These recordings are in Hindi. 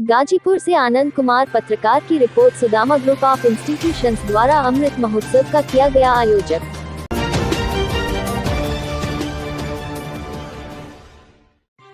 गाजीपुर से आनंद कुमार पत्रकार की report. Sudama group of institutions द्वारा अमृत महोत्सव का किया गया आयोजक।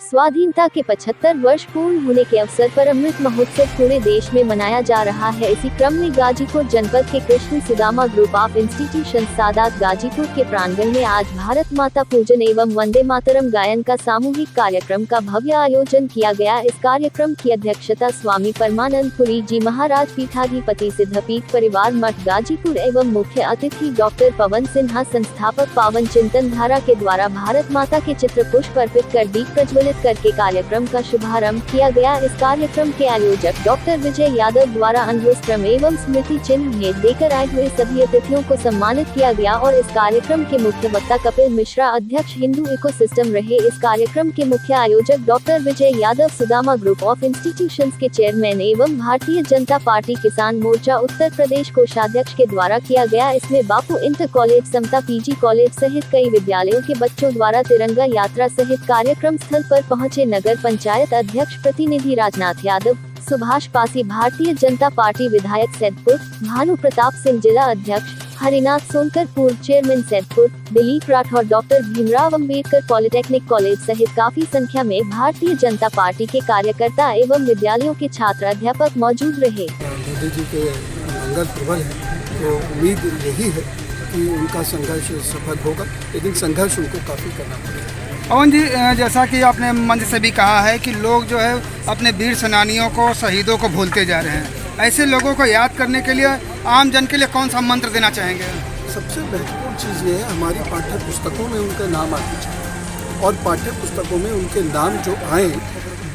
स्वाधीनता के 75 वर्ष पूर्ण होने के अवसर पर अमृत महोत्सव पूरे देश में मनाया जा रहा है। इसी क्रम में गाजीपुर जनपद के Krishna Sudama group of institution Sadat Ghazipur के प्रांगण में आज भारत माता पूजन एवं वंदे मातरम गायन का सामूहिक कार्यक्रम का भव्य आयोजन किया गया। इस कार्यक्रम की अध्यक्षता स्वामी परमानंद पुरी जी महाराज पीठाधिपति सिद्धपीठ परिवार मठ गाजीपुर एवं मुख्य अतिथि डॉक्टर पवन सिन्हा संस्थापक पावन चिंतन धारा के द्वारा भारत माता के चित्र पुष्प अर्पित कर दीप प्रज्वलित करके कार्यक्रम का शुभारंभ किया गया। इस कार्यक्रम के आयोजक डॉक्टर विजय यादव द्वारा अंगवस्त्र एवं स्मृति चिन्ह भेंट देकर आए हुए सभी अतिथियों को सम्मानित किया गया और इस कार्यक्रम के मुख्य वक्ता कपिल मिश्रा अध्यक्ष हिंदू इकोसिस्टम रहे। इस कार्यक्रम के मुख्य आयोजक doctor Vijay Yadav Sudama group of institutions के चेयरमैन एवं भारतीय जनता पार्टी किसान मोर्चा उत्तर प्रदेश कोषाध्यक्ष के द्वारा किया गया। इसमें बापू इंटर कॉलेज, समता पीजी कॉलेज सहित कई विद्यालयों के बच्चों द्वारा तिरंगा यात्रा सहित कार्यक्रम स्थल पर पहुंचे नगर पंचायत अध्यक्ष प्रतिनिधि राजनाथ यादव, सुभाष पासी भारतीय जनता पार्टी विधायक सैदपुर, भानु प्रताप सिंह जिला अध्यक्ष, हरिनाथ सोनकर पूर्व chairman Saidpur, Dilip Rathore, doctor Bhimrao Ambedkar polytechnic college सहित काफी संख्या में भारतीय जनता पार्टी के कार्यकर्ता एवं विद्यालयों के छात्र अध्यापक मौजूद रहे। मोदी जी के मंगल प्रबल है, तो उम्मीद यही है कि उनका संघर्ष सफल होगा, लेकिन संघर्ष उनको काफी करना पड़ेगा। पवन जी, जैसा कि आपने मंच से भी कहा है कि लोग जो है अपने वीर सेनानियों को, शहीदों को भूलते जा रहे हैं, ऐसे लोगों को याद करने के लिए आम जन के लिए कौन सा मंत्र देना चाहेंगे? सबसे महत्वपूर्ण चीज़ ये है, हमारी पाठ्य पुस्तकों में उनका नाम आना चाहिए और पाठ्य पुस्तकों में उनके नाम जो आए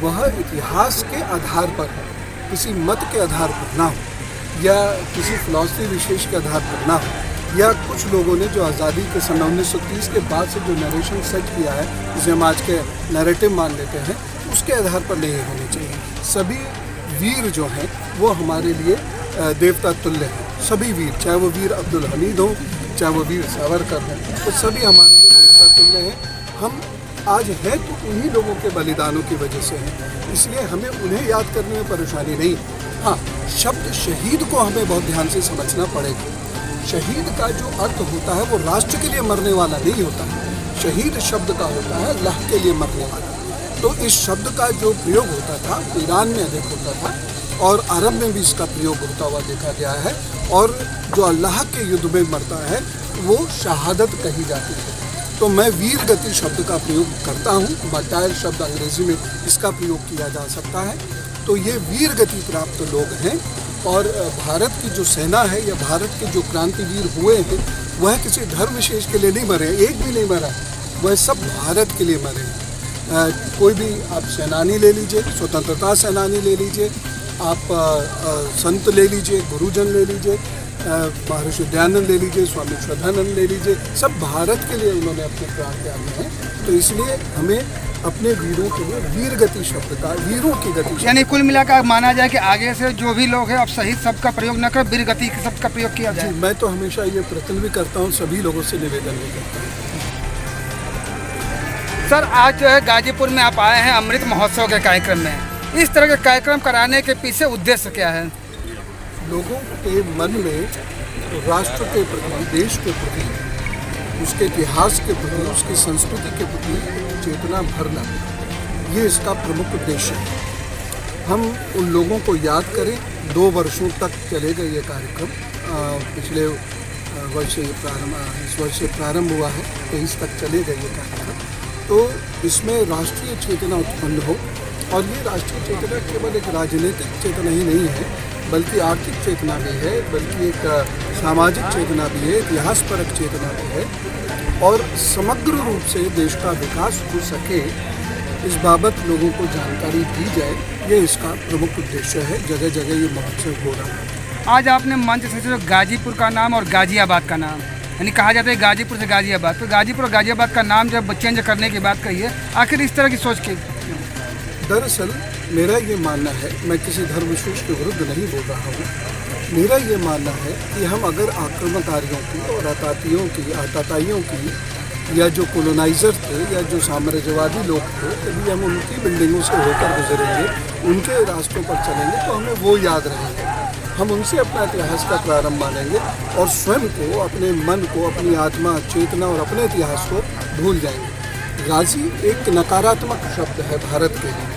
वह इतिहास के आधार पर हो, किसी मत के आधार पर ना हो या किसी फिलॉसफी विशेष के आधार पर ना हो, या कुछ लोगों ने जो आज़ादी के सन 1930 के बाद से जो नरेशन सेट किया है, जिसे हम आज के नैरेटिव मान लेते हैं, उसके आधार पर नहीं होने चाहिए। सभी वीर जो हैं वो हमारे लिए देवता तुल्य हैं। सभी वीर, चाहे वो वीर अब्दुल हमीद हो, चाहे वो वीर सावरकर हैं, तो सभी हमारे लिए देवता तुल्य हैं। हम आज हैं तो उन्हीं लोगों के बलिदानों की वजह से हैं, इसलिए हमें उन्हें याद करने में परेशानी नहीं। हाँ, शब्द शहीद को हमें बहुत ध्यान से समझना पड़ेगा। शहीद का जो अर्थ होता है वो राष्ट्र के लिए मरने वाला नहीं होता है। शहीद शब्द का होता है अल्लाह के लिए मरने वाला। तो इस शब्द का जो प्रयोग होता था ईरान में अधिक होता था और अरब में भी इसका प्रयोग होता हुआ देखा गया है, और जो अल्लाह के युद्ध में मरता है वो शहादत कही जाती है। तो मैं वीर गति शब्द का प्रयोग करता हूँ। मार्टायर शब्द अंग्रेजी में इसका प्रयोग किया जा सकता है। तो ये वीर गति प्राप्त लोग हैं और भारत की जो सेना है या भारत के जो क्रांतिवीर हुए हैं वह किसी धर्म विशेष के लिए नहीं मरे, एक भी नहीं मरा, वह सब भारत के लिए मरे। कोई भी आप सेनानी ले लीजिए, स्वतंत्रता सेनानी ले लीजिए, आप संत ले लीजिए, गुरुजन ले लीजिए, महर्षि दयानंद ले लीजिए, स्वामी श्रद्धानंद ले लीजिए, सब भारत के लिए उन्होंने अपने प्राण त्यागे हैं। तो इसलिए हमें अपने वीरों के लिए वीर गति शब्द का, वीरों की गति, यानी कुल मिलाकर माना जाए कि आगे से जो भी लोग हैं अब शहीद शब्द का प्रयोग न कर वीर गति शब्द का प्रयोग किया जाए। मैं तो हमेशा ये प्रयत्न भी करता हूँ, सभी लोगों से निवेदन भी करता हूँ। सर, आज जो है गाजीपुर में आप आए हैं अमृत महोत्सव के कार्यक्रम में। इस तरह के कार्यक्रम कराने के पीछे उद्देश्य क्या है? लोगों के मन में राष्ट्र के प्रति, देश के प्रति, उसके इतिहास के प्रति, उसकी संस्कृति के प्रति चेतना भरना, ये इसका प्रमुख उद्देश्य है। हम उन लोगों को याद करें। 2 वर्षों तक चलेगा ये कार्यक्रम। पिछले वर्ष इस वर्ष से प्रारंभ हुआ है, 23 तक चलेगा ये कार्यक्रम। तो इसमें राष्ट्रीय चेतना उत्पन्न हो, और ये राष्ट्रीय चेतना केवल एक राजनीतिक चेतना ही नहीं है, बल्कि आर्थिक चेतना भी है, बल्कि एक सामाजिक चेतना भी है, इतिहासपरक चेतना भी है, और समग्र रूप से देश का विकास हो सके इस बाबत लोगों को जानकारी दी जाए, ये इसका प्रमुख उद्देश्य है। जगह जगह ये महोत्सव हो रहा है। आज आपने मंच से जो गाजीपुर का नाम और गाजियाबाद का नाम, यानी कहा जाता है गाजीपुर से गाजियाबाद, तो गाजीपुर और गाजियाबाद का नाम जब चेंज करने की बात कही है, आखिर इस तरह की सोच की? दरअसल मेरा ये मानना है, मैं किसी धर्म विशेष के विरुद्ध नहीं बोल रहा हूँ, मेरा ये मानना है कि हम अगर आक्रमणकारियों की और आतताइयों की या जो कोलोनाइज़र थे या जो साम्राज्यवादी लोग थे, कभी हम उनकी बिल्डिंगों से होकर गुजरेंगे, उनके रास्तों पर चलेंगे तो हमें वो याद रहेंगे। हम उनसे अपना इतिहास का प्रारंभ मानेंगे और स्वयं को, अपने मन को, अपनी आत्मा, चेतना और अपने इतिहास को भूल जाएंगे। गाजी एक नकारात्मक शब्द है भारत के लिए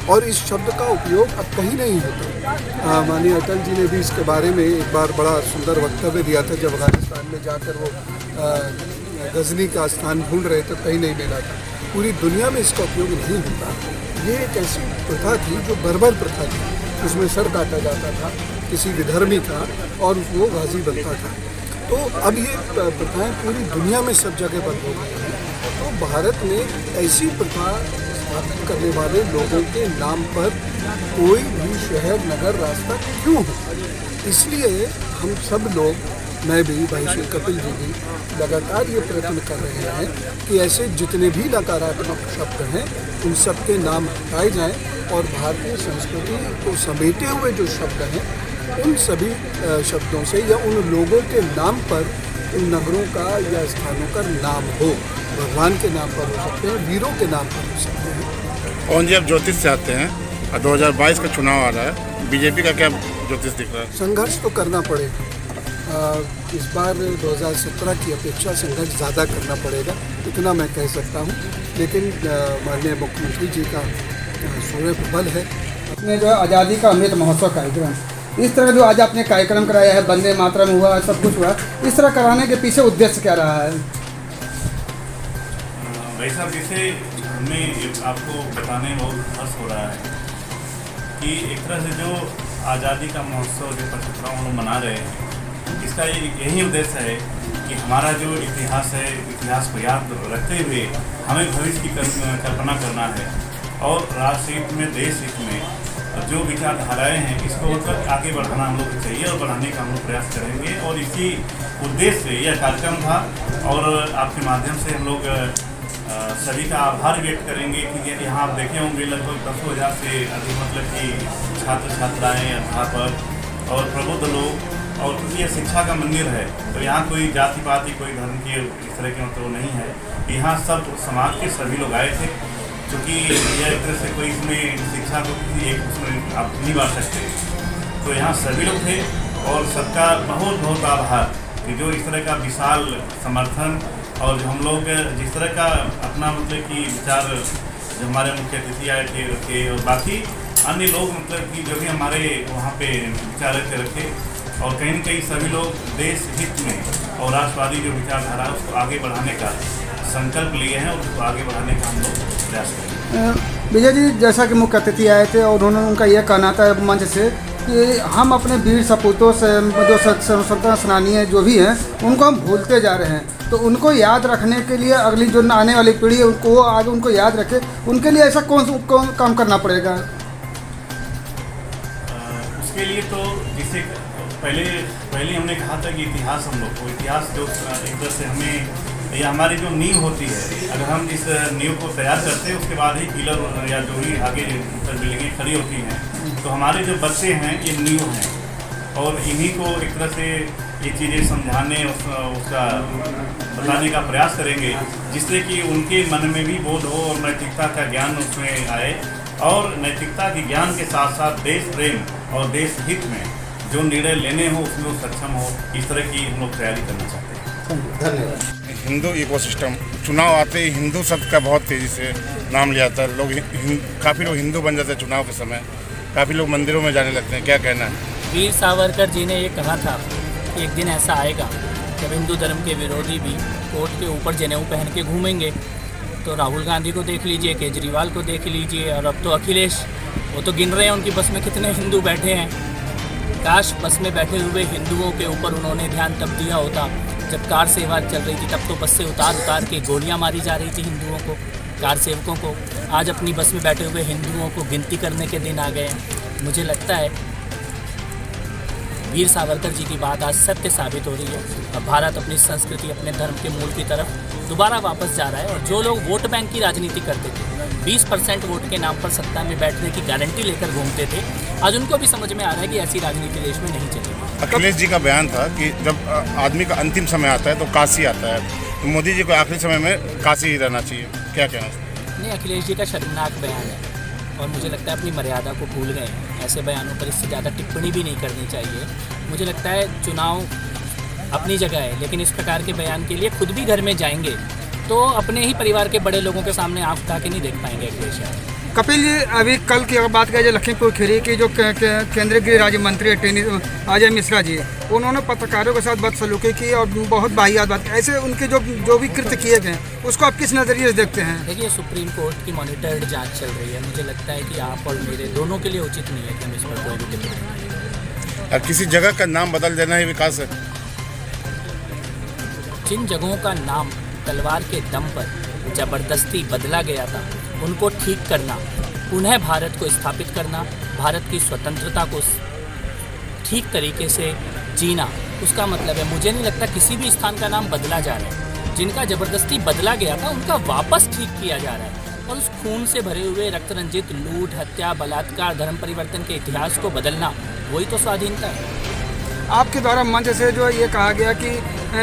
और इस शब्द का उपयोग अब कहीं नहीं होता। माननीय अटल जी ने भी इसके बारे में एक बार बड़ा सुंदर वक्तव्य दिया था जब अफगानिस्तान में जाकर वो गजनी का स्थान ढूंढ रहे थे, कहीं नहीं मिला था। पूरी दुनिया में इसका उपयोग नहीं होता। ये एक ऐसी प्रथा थी जो बर्बर प्रथा थी, उसमें सर काटा जाता था किसी विधर्मी का और वो गाजी बनता था। तो अब ये प्रथाएं पूरी दुनिया में सब जगह बंद हो गई हैं। तो भारत में ऐसी प्रथा स्थापित करने वाले लोगों के नाम पर कोई भी शहर, नगर, रास्ता क्यों हो? इसलिए हम सब लोग, मैं भी, भाई श्री कपिल जी भी लगातार ये प्रयत्न कर रहे हैं कि ऐसे जितने भी नकारात्मक शब्द हैं उन सब के नाम हटाए जाएं और भारतीय संस्कृति को समेटे हुए जो शब्द हैं उन सभी शब्दों से या उन लोगों के नाम पर, उन नगरों का या स्थानों का नाम हो। भगवान के नाम पर हो सकते हैं, वीरों के नाम पर हो सकते हैं। और जी आप ज्योतिष से आते हैं और 2022 का चुनाव आ रहा है, बीजेपी का क्या ज्योतिष दिख रहा है? संघर्ष तो करना पड़ेगा। इस बार 2017 की अपेक्षा संघर्ष ज़्यादा करना पड़ेगा, इतना मैं कह सकता हूँ। लेकिन माननीय मुख्यमंत्री जी का सूर्य प्रबल है। अपने जो आज़ादी का अमृत महोत्सव कार्यक्रम, इस तरह जो आज आपने कार्यक्रम कराया है, वंदे मातरम हुआ, सब कुछ हुआ, इस तरह कराने के पीछे उद्देश्य क्या रहा है? भाई साहब, जैसे हमें आपको बताने में बहुत हर्ष हो रहा है कि एक तरह से जो आज़ादी का महोत्सव जो 75वां हम लोग मना रहे हैं, इसका यही उद्देश्य है कि हमारा जो इतिहास है, इतिहास को याद रखते हुए हमें भविष्य की कल्पना करना है और राष्ट्र हित में, देश हित में जो विचारधाराएँ हैं इसको मतलब आगे बढ़ाना हम लोग को चाहिए और बढ़ाने का हम लोग प्रयास करेंगे। और इसी उद्देश्य से यह कार्यक्रम था और आपके माध्यम से हम लोग सभी का आभार व्यक्त करेंगे कि यहाँ आप देखे होंगे लगभग 10,000 से अधिक मतलब कि छात्र छात्राएँ, अध्यापक और प्रबुद्ध लोग। और क्योंकि यह शिक्षा का मंदिर है तो यहाँ कोई जाति पाति, कोई धर्म के इस तरह के मतलब नहीं है। यहाँ सब समाज के सभी लोग आए थे, क्योंकि यह एक तरह से कोई इसमें शिक्षा को किसी एक उसमें आप नहीं बांट सकते। तो यहाँ सभी लोग थे और सबका बहुत बहुत आभार कि जो इस तरह का विशाल समर्थन और जो हम लोग जिस तरह का अपना मतलब कि विचार, जो हमारे मुख्य अतिथि आए थे और बाकी अन्य लोग मतलब कि जो भी हमारे वहाँ पे विचार रखे और कहीं न कहीं सभी लोग देश हित में और राष्ट्रवादी जो विचारधारा है उसको आगे बढ़ाने का संकल्प लिए हैं और उसको आगे बढ़ाने का हम लोग प्रयास करेंगे। विजय जी, जैसा कि मुख्य अतिथि आए थे और उन्होंने उनका यह कहना था मंच से कि हम अपने वीर सपूतों से, जो स्वतंत्रता सेनानी हैं जो भी हैं, उनको हम भूलते जा रहे हैं। तो उनको याद रखने के लिए अगली जो आने वाली पीढ़ी है उनको आगे उनको याद रखे, उनके लिए ऐसा कौन काम करना पड़ेगा? उसके लिए तो जिसे पहले हमने कहा था कि इतिहास हम लोग को, इतिहास जो एक तरह से हमें, ये हमारी जो नींव होती है, अगर हम इस नींव को तैयार करते हैं उसके बाद ही पिलर या जो भी आगे बिल्डिंगें खड़ी होती हैं। तो हमारे जो बच्चे हैं ये नींव हैं और इन्हीं को एक तरह से ये चीज़ें समझाने उसका बताने का प्रयास करेंगे जिससे कि उनके मन में भी बोध हो और नैतिकता का ज्ञान उसमें आए और नैतिकता के ज्ञान के साथ साथ देश प्रेम और देश हित में जो निर्णय लेने हो उसमें वो सक्षम हो। इस तरह की हम लोग तैयारी करना चाहते हैं। धन्यवाद। हिंदू इकोसिस्टम, चुनाव आते ही हिंदू शब्द का बहुत तेज़ी से नाम लिया जाता है। लोग काफ़ी लोग हिंदू बन जाते हैं चुनाव के समय, काफ़ी लोग मंदिरों में जाने लगते हैं, क्या कहना है? वीर सावरकर जी ने ये कहा था कि एक दिन ऐसा आएगा जब हिंदू धर्म के विरोधी भी कोर्ट के ऊपर जनेऊ पहन के घूमेंगे। तो राहुल गांधी को देख लीजिए, केजरीवाल को देख लीजिए और अब तो अखिलेश, वो तो गिन रहे हैं उनकी बस में कितने हिंदू बैठे हैं। काश बस में बैठे हुए हिंदुओं के ऊपर उन्होंने ध्यान तब दिया होता जब कार सेवा चल रही थी, तब तो बस से उतार के गोलियां मारी जा रही थी हिंदुओं को, कार सेवकों को। आज अपनी बस में बैठे हुए हिंदुओं को गिनती करने के दिन आ गए हैं। मुझे लगता है वीर सावरकर जी की बात आज सत्य साबित हो रही है। अब भारत अपनी संस्कृति, अपने धर्म के मूल की तरफ दोबारा वापस जा रहा है। और जो लोग वोट बैंक की राजनीति करते थे, 20% वोट के नाम पर सत्ता में बैठने की गारंटी लेकर घूमते थे, आज उनको भी समझ में आ रहा है कि ऐसी राजनीति देश में नहीं चलेगी। अखिलेश जी का बयान था कि जब आदमी का अंतिम समय आता है तो काशी आता है, तो मोदी जी को आखिरी समय में काशी ही रहना चाहिए, क्या कहना है? नहीं, अखिलेश जी का शर्मनाक बयान है और मुझे लगता है अपनी मर्यादा को भूल गए हैं। ऐसे बयानों पर इससे ज़्यादा टिप्पणी भी नहीं करनी चाहिए। मुझे लगता है चुनाव अपनी जगह है, लेकिन इस प्रकार के बयान के लिए खुद भी घर में जाएंगे तो अपने ही परिवार के बड़े लोगों के सामने आँख उठा के नहीं देख पाएंगे अखिलेश यादव। कपिल जी, अभी कल की अगर बात करें जो लखीमपुर खीरी की जो केंद्रीय गृह राज्य मंत्री अजय मिश्रा जी, उन्होंने पत्रकारों के साथ बदसलूकी की और बहुत वाहियात बात की। ऐसे उनके जो भी कृत्य किए गए उसको आप किस नज़रिए से देखते हैं? देखिए, सुप्रीम कोर्ट की मॉनिटर्ड जांच चल रही है। मुझे लगता है कि आप और मेरे दोनों के लिए उचित नहीं है कि हम इस पर कोई भी टिप्पणी करें। किसी जगह का नाम बदल देना ही विकास है? जिन जगहों का नाम तलवार के दम पर जबरदस्ती बदला गया था, उनको ठीक करना, पुनः भारत को स्थापित करना, भारत की स्वतंत्रता को ठीक तरीके से जीना, उसका मतलब है मुझे नहीं लगता किसी भी स्थान का नाम बदला जा रहा है। जिनका ज़बरदस्ती बदला गया था उनका वापस ठीक किया जा रहा है और उस खून से भरे हुए रक्त रंजित लूट, हत्या, बलात्कार, धर्म परिवर्तन के इतिहास को बदलना, वही तो स्वाधीनता है। आपके द्वारा मंच से जो ये कहा गया कि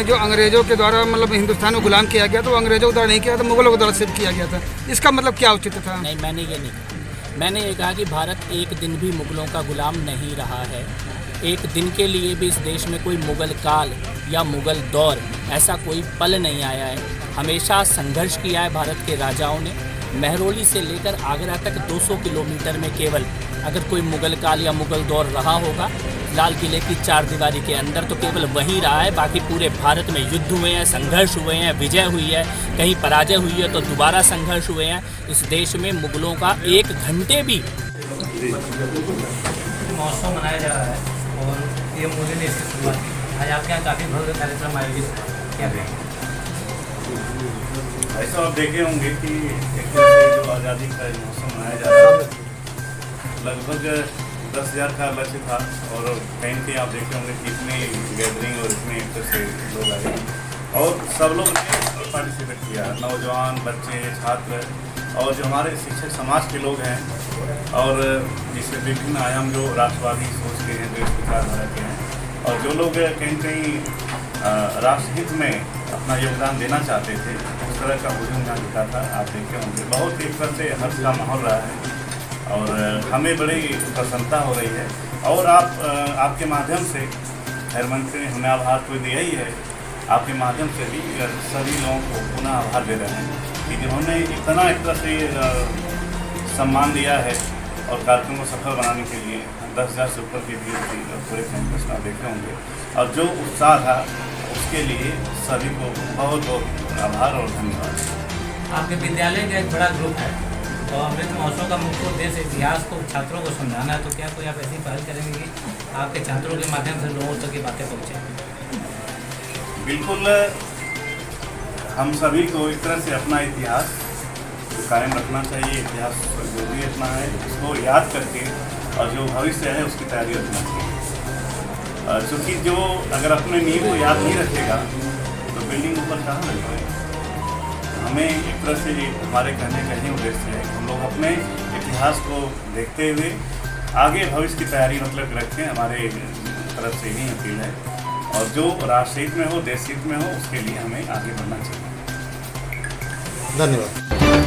जो अंग्रेज़ों के द्वारा मतलब हिंदुस्तान को गुलाम किया गया, तो अंग्रेज़ों के द्वारा नहीं किया था, मुगलों के द्वारा सिर्फ किया गया था, इसका मतलब क्या उचित था? नहीं, मैंने ये नहीं कहा। मैंने ये कहा कि भारत एक दिन भी मुगलों का गुलाम नहीं रहा है। एक दिन के लिए भी इस देश में कोई मुगल काल या मुगल दौर ऐसा कोई पल नहीं आया है। हमेशा संघर्ष किया है भारत के राजाओं ने। महरौली से लेकर आगरा तक 200 किलोमीटर में केवल अगर कोई मुगल काल या मुगल दौर रहा होगा, लाल किले की चार दीवारी के अंदर तो केवल वही रहा है। बाकी पूरे भारत में युद्ध हुए हैं, संघर्ष हुए हैं, विजय हुई है, कहीं पराजय हुई है तो दोबारा संघर्ष हुए हैं। इस देश में मुगलों का एक घंटे भी महोत्सव मनाया जा रहा है और पीएम मोदी ने इसकी शुरुआत की। आज आपके यहाँ काफ़ी भव्य कार्यक्रम आयोजित हुआ, क्या कहेंगे? ऐसा आप देखे होंगे कि एक तरह से जो आज़ादी का महोत्सव मनाया जा रहा है, लगभग 10,000 का लक्ष्य था और कहीं कहीं आप देखे होंगे कि इतनी गैदरिंग और इतने एक तरह से लोग आए और सब लोग ने पार्टिसिपेट किया, नौजवान, बच्चे, छात्र और जो हमारे शिक्षक समाज के लोग हैं और जिससे विभिन्न आयाम जो राष्ट्रवादी सोच के हैं, देश विचारधारा के हैं और जो लोग कहीं कहीं राष्ट्रहित में अपना योगदान देना चाहते थे, उस तरह का हुजूम यहाँ दिखा था। आप देखे होंगे बहुत एक तरह से हर्ष का माहौल रहा है और हमें बड़ी प्रसन्नता हो रही है और आपके माध्यम से खैर मंत्री ने हमें आभार तो दिया ही है, आपके माध्यम से भी सभी लोगों को पुनः आभार दे रहे हैं कि जिन्होंने इतना एक तरह से सम्मान दिया है और कार्यक्रम को सफल बनाने के लिए 10,000 से ऊपर की भीड़ थी पूरे कैंपस में देखे होंगे और जो उत्साह था उसके लिए सभी को बहुत बहुत आभार और धन्यवाद। आपके विद्यालय का एक बड़ा ग्रुप है और अमृत महोत्सव का मुख्य उद्देश्य इतिहास को छात्रों को समझाना है, तो क्या कोई आप ऐसी पहल करेंगे कि आपके छात्रों के माध्यम से लोगों तक ये बातें पहुँचें? बिल्कुल, हम सभी को एक तरह से अपना इतिहास कायम रखना चाहिए। इतिहास जो भी अपना है उसको याद करके और जो भविष्य है उसकी तैयारी रखना चाहिए, क्योंकि जो अगर अपने नींव को याद नहीं रखेगा तो बिल्डिंग ऊपर कहाँ लगेगा। हमें एक तरह से हमारे कहने का ही उद्देश्य है हम लोग अपने इतिहास को देखते हुए आगे भविष्य की तैयारी मतलब रखें। हमारे तरफ से ही अपील है और जो राष्ट्रहित में हो, देश हित में हो, उसके लिए हमें आगे बढ़ना चाहिए। धन्यवाद।